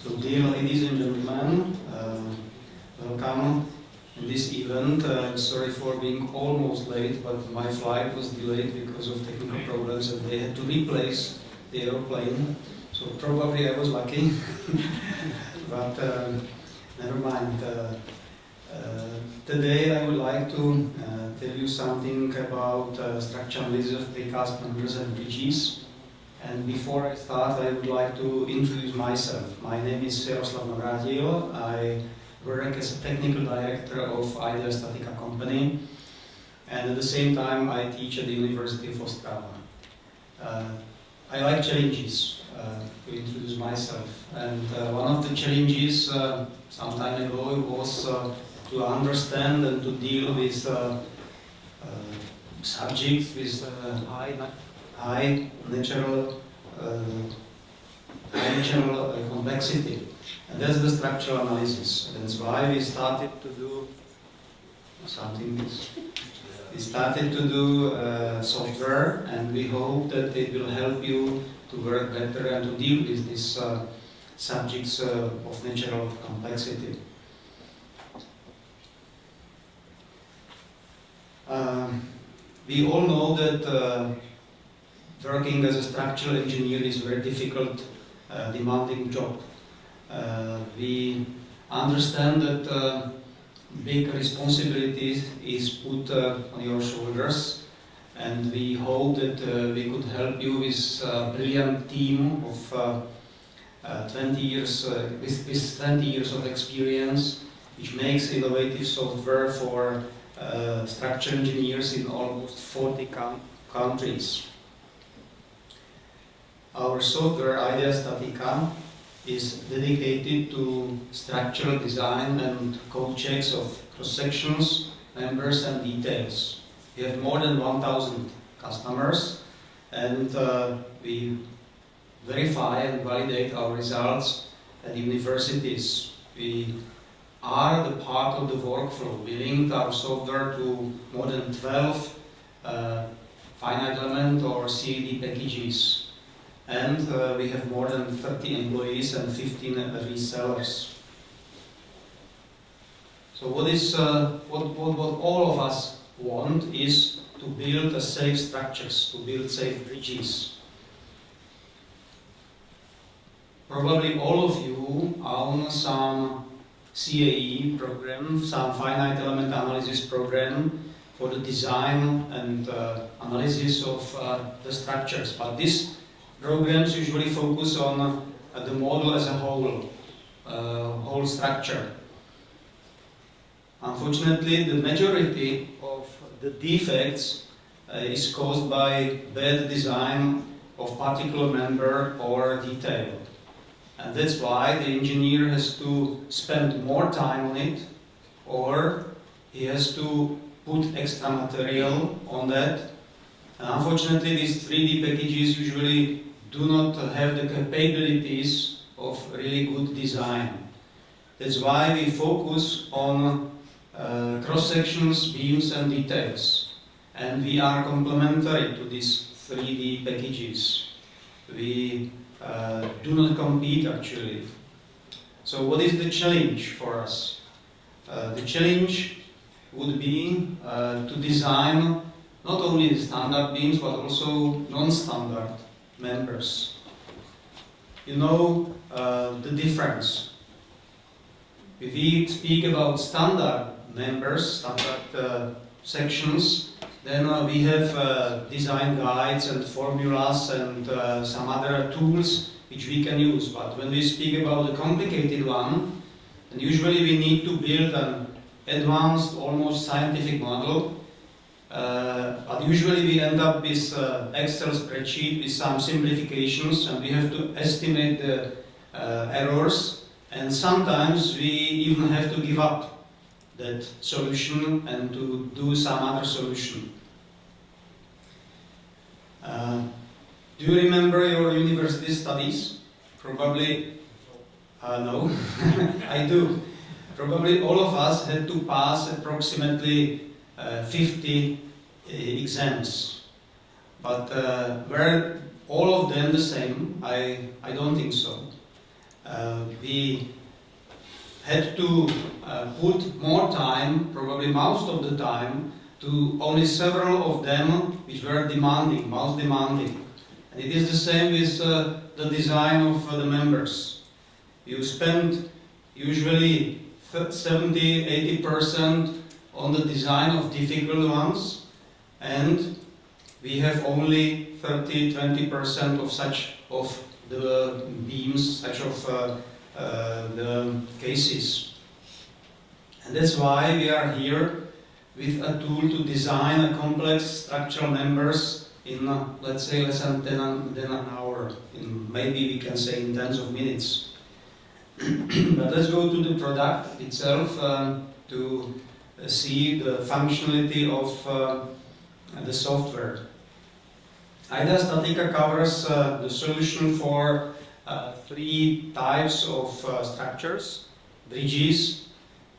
So dear ladies and gentlemen, welcome in this event. Sorry for being almost late, but my flight was delayed because of technical problems and they had to replace the airplane. So probably I was lucky, but never mind. Today I would like to tell you something about structural analysis of precast members and bridges. And before I start, I would like to introduce myself. My name is Jaroslav Navrátil. I work as a technical director of StatiCa company, and at the same time I teach at the University of Ostrava. I like challenges, to introduce myself, and one of the challenges some time ago was to understand and to deal with subjects with high natural complexity, and that's the structural analysis. That's why we started to do something. We started to do software, and we hope that it will help you to work better and to deal with these subjects of natural complexity. We all know that working as a structural engineer is a very difficult, demanding job. We understand that big responsibility is put on your shoulders, and we hope that we could help you with a brilliant team of 20 years, with 20 years of experience, which makes innovative software for structural engineers in almost 40 countries. Our software StatiCa is dedicated to structural design and code checks of cross-sections, members and details. We have more than 1,000 customers, and we verify and validate our results at universities. We are the part of the workflow. We linked our software to more than 12 finite element or CAD packages. And we have more than 30 employees and 15 resellers. So what all of us want is to build safe structures, to build safe bridges. Probably all of you own some CAE program, some finite element analysis program for the design and analysis of the structures. But these programs usually focus on the model as a whole structure. Unfortunately, the majority of the defects is caused by bad design of particular member or detail. And that's why the engineer has to spend more time on it, or he has to put extra material on that. And unfortunately, these 3D packages usually do not have the capabilities of really good design. That's why we focus on cross-sections, beams and details. And we are complementary to these 3D packages. We do not compete actually. So what is the challenge for us? The challenge would be to design not only the standard beams but also non-standard members. You know the difference. If we speak about standard members, standard sections, then we have design guides and formulas and some other tools which we can use. But when we speak about the complicated one, then usually we need to build an advanced, almost scientific model. But usually we end up with Excel spreadsheet with some simplifications, and we have to estimate the errors, and sometimes we even have to give up that solution and to do some other solution. Do you remember your university studies? Probably no, I do. Probably all of us had to pass approximately 50 exams, but were all of them the same? I don't think so. we had to put more time, probably most of the time, to only several of them which were demanding, most demanding. And it is the same with the design of the members. You spend usually 70–80% on the design of difficult ones, and we have only 30–20% of such of the beams, such of the cases. And that's why we are here with a tool to design a complex structural members in, let's say, less than an hour. Maybe we can say in tens of minutes. But let's go to the product itself to see the functionality of the software. StatiCa covers the solution for 3 types of structures: bridges,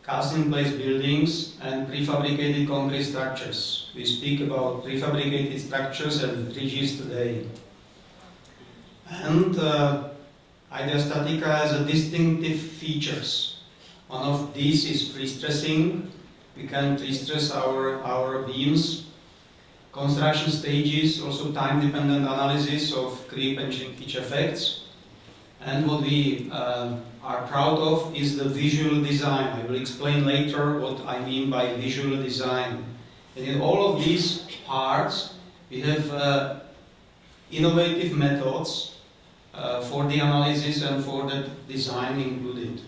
cast-in-place buildings, and prefabricated concrete structures. We speak about prefabricated structures and bridges today. And StatiCa has a distinctive features. One of these is pre-stressing. We can pre-stress our beams. Construction stages, also time-dependent analysis of creep and shrinkage effects. And what we are proud of is the visual design. I will explain later what I mean by visual design. And in all of these parts, we have innovative methods for the analysis and for the design included.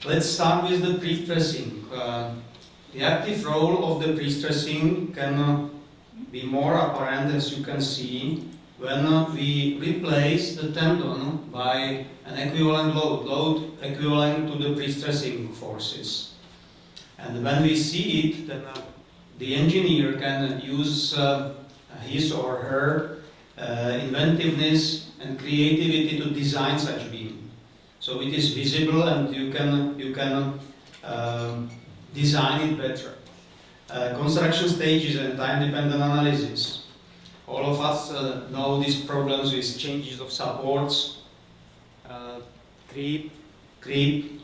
Let's start with the pre-stressing. The active role of the pre-stressing can be more apparent, as you can see, when we replace the tendon by an equivalent load equivalent to the pre-stressing forces. And when we see it, then the engineer can use his or her inventiveness and creativity to design such beam. So it is visible, and you can design it better. Construction stages and time-dependent analysis. All of us know these problems with changes of supports, creep,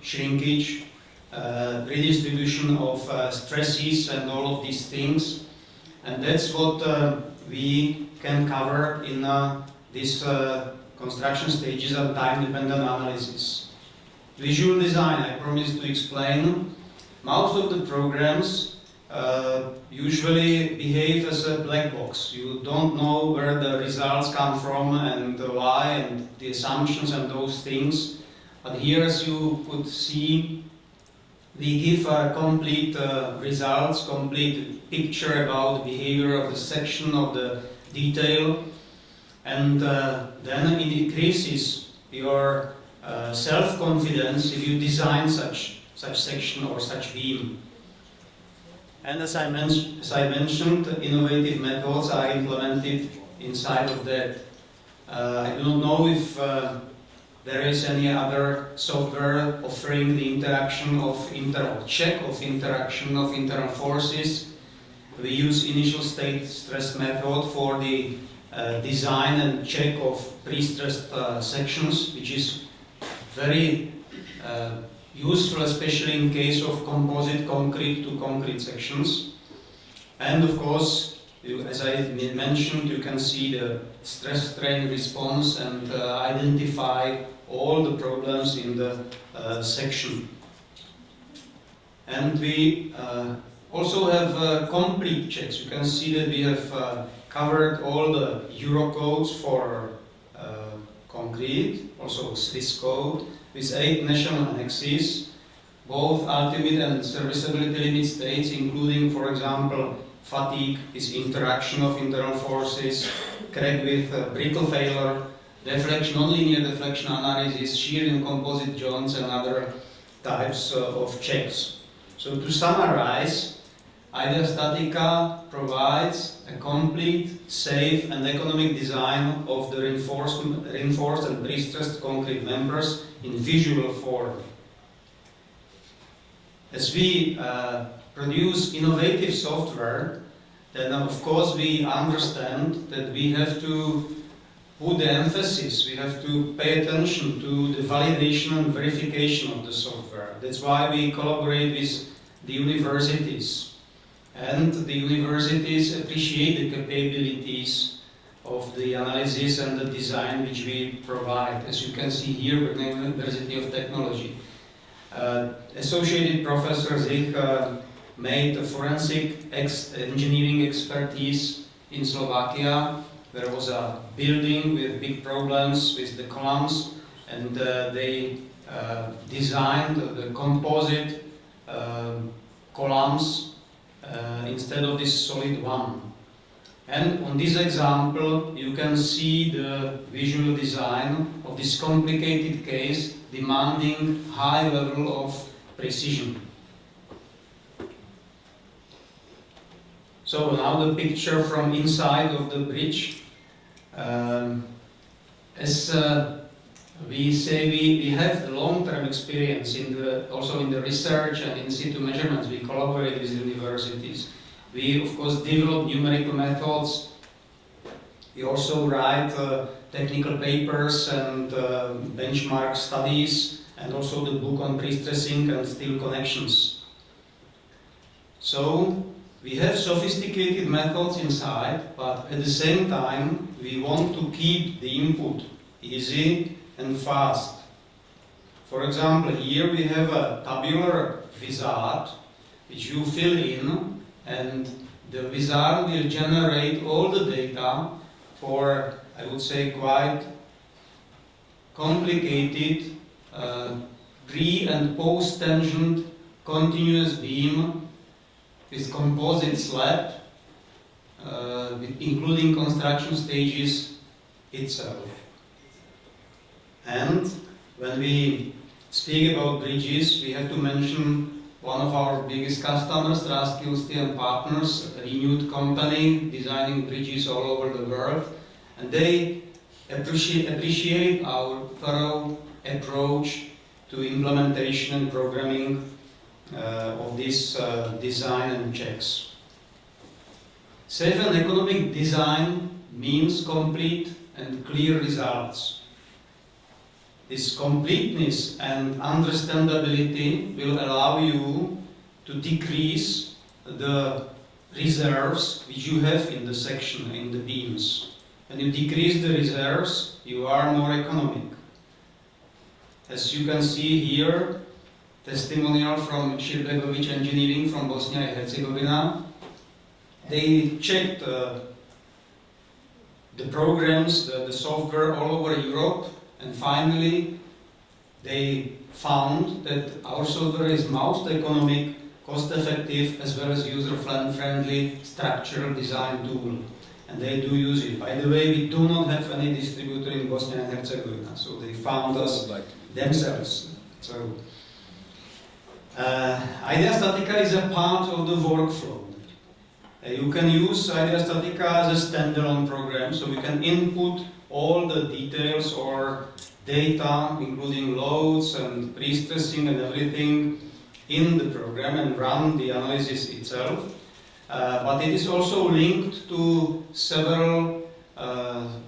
shrinkage, redistribution of stresses, and all of these things. And that's what we can cover in this construction stages and time-dependent analysis. Visual design, I promised to explain. Most of the programs usually behave as a black box. You don't know where the results come from and why, and the assumptions and those things. But here, as you could see, we give complete results, complete picture about the behavior of the section, of the detail, and then it increases your self-confidence if you design such section or such beam. And as I mentioned, innovative methods are implemented inside of that. I do not know if there is any other software offering the interaction of check of interaction of internal forces. We use initial state stress method for the design and check of pre-stressed sections, which is very useful, especially in case of composite concrete to concrete sections. And of course, as I mentioned, you can see the stress-strain response and identify all the problems in the section. And we also have complete checks. You can see that we have covered all the Euro codes for concrete, also Swiss code, with 8 national annexes, both ultimate and serviceability limit states, including, for example, fatigue is interaction of internal forces, crack with brittle failure, deflection, non-linear deflection analysis, shear in composite joints, and other types of checks. So to summarize, StatiCa provides a complete, safe, and economic design of the reinforced and pre-stressed concrete members in visual form. As we produce innovative software, then of course we understand that we have to put the emphasis, we have to pay attention to the validation and verification of the software. That's why we collaborate with the universities. And the universities appreciate the capabilities of the analysis and the design which we provide. As you can see here, Brno University of Technology. Associated Professor Zich made a forensic engineering expertise in Slovakia. There was a building with big problems with the columns, and they designed the composite columns instead of this solid one. And on this example, you can see the visual design of this complicated case demanding high level of precision. So now the picture from inside of the bridge. As we say, we have long-term experience also in the research and in situ measurements. We collaborate with universities. We, of course, develop numerical methods. We also write technical papers and benchmark studies, and also the book on pre-stressing and steel connections. So we have sophisticated methods inside, but at the same time we want to keep the input easy and fast. For example, here we have a tabular wizard which you fill in, and the wizard will generate all the data for, I would say, quite complicated pre- and post-tensioned continuous beam with composite slab, including construction stages itself. And when we speak about bridges, we have to mention one of our biggest customers, Navrátil and Partners, a renewed company designing bridges all over the world, and they appreciate our thorough approach to implementation and programming of this design and checks. Safe and economic design means complete and clear results. This completeness and understandability will allow you to decrease the reserves which you have in the section, in the beams. When you decrease the reserves, you are more economic. As you can see here, testimonial from Širbegović Engineering from Bosnia and Herzegovina. They checked the programs, the software all over Europe, and finally they found that our software is most economic, cost-effective, as well as user-friendly structural design tool. And they do use it. By the way, we do not have any distributor in Bosnia and Herzegovina, so they found us themselves. So, StatiCa is a part of the workflow. You can use StatiCa as a standalone program, so we can input all the details or data, including loads and pre-stressing and everything, in the program and run the analysis itself. But it is also linked to several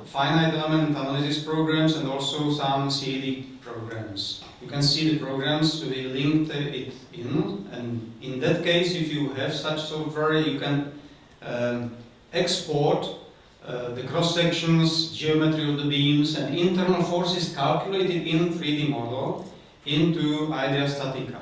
finite element analysis programs and also some CAD programs. You can see the programs, we linked it in, and in that case, if you have such software, you can export the cross-sections, geometry of the beams, and internal forces calculated in 3D model into StatiCa.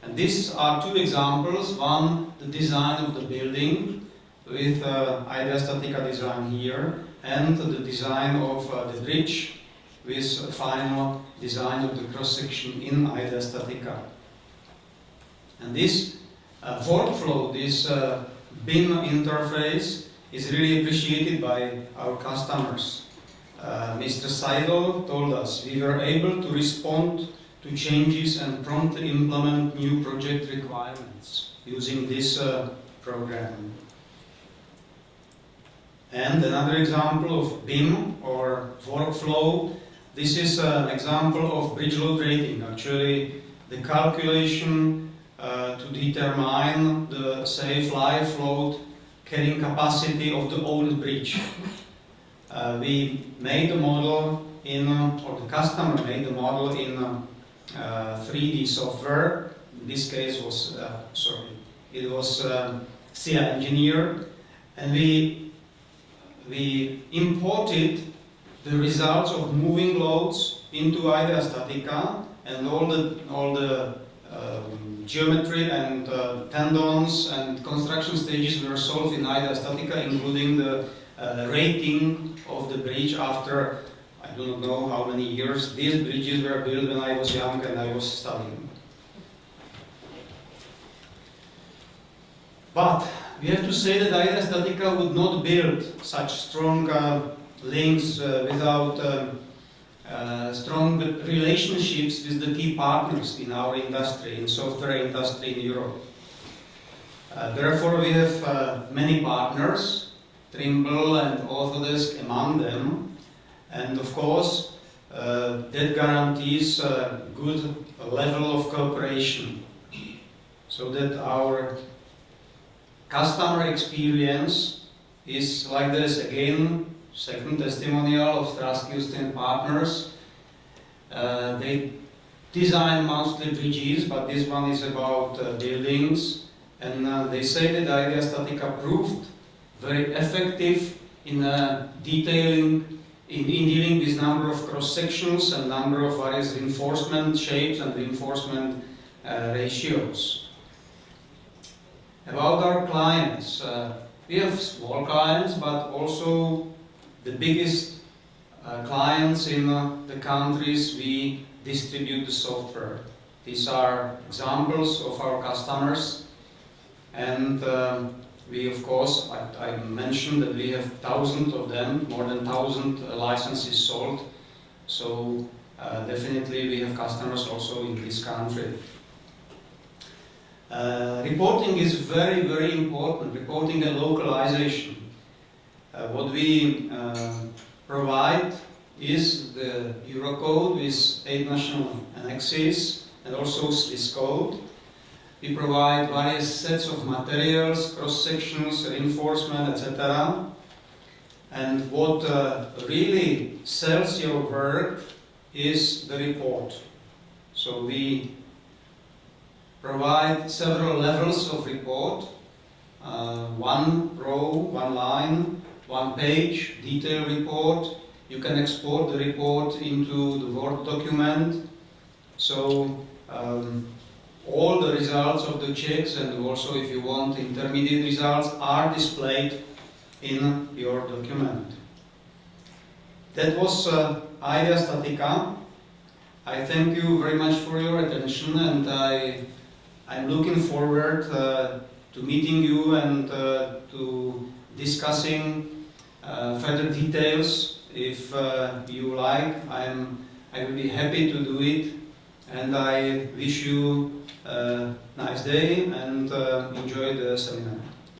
And these are two examples. One, the design of the building with StatiCa design here, and the design of the bridge with final design of the cross-section in StatiCa. And this workflow, this BIM interface, is really appreciated by our customers. Mr. Seidel told us we were able to respond to changes and promptly implement new project requirements using this program. And another example of BIM or workflow, this is an example of bridge load rating. Actually, the calculation to determine the safe life load carrying capacity of the old bridge. we made the model in, or the customer made the model in 3D software. In this case was, it was CI Engineer, and we imported the results of moving loads into either StatiCa, and all the geometry and tendons and construction stages were solved in either StatiCa, including the rating of the bridge after I do not know how many years. These bridges were built when I was young and I was studying. But we have to say that either StatiCa would not build such strong links without strong relationships with the key partners in our industry, in software industry in Europe. Therefore, we have many partners, Trimble and Autodesk among them, and of course, that guarantees a good level of cooperation, so that our customer experience is like this. Again, second testimonial of Trustused partners. They design mostly bridges, but this one is about buildings, and they say that idea StatiCa proved very effective in detailing, in dealing with number of cross sections and number of various reinforcement shapes and reinforcement ratios. About our clients, we have small clients, but also the biggest clients in the countries we distribute the software. These are examples of our customers, and we, of course, I mentioned that we have thousands of them, more than 1,000 licenses sold, so definitely we have customers also in this country. Reporting is very, very important, reporting and localization. What we provide is the Eurocode with 8 national annexes and also Swiss code. We provide various sets of materials, cross-sections, reinforcement, etc. And what really sells your work is the report. So we provide several levels of report, one row, one line, one page, detailed report. You can export the report into the Word document. So all the results of the checks, and also if you want intermediate results, are displayed in your document. That was idea StatiCa. I thank you very much for your attention, and I'm looking forward to meeting you and to discussing further details. If you like, I will be happy to do it, and I wish you a nice day and enjoy the seminar.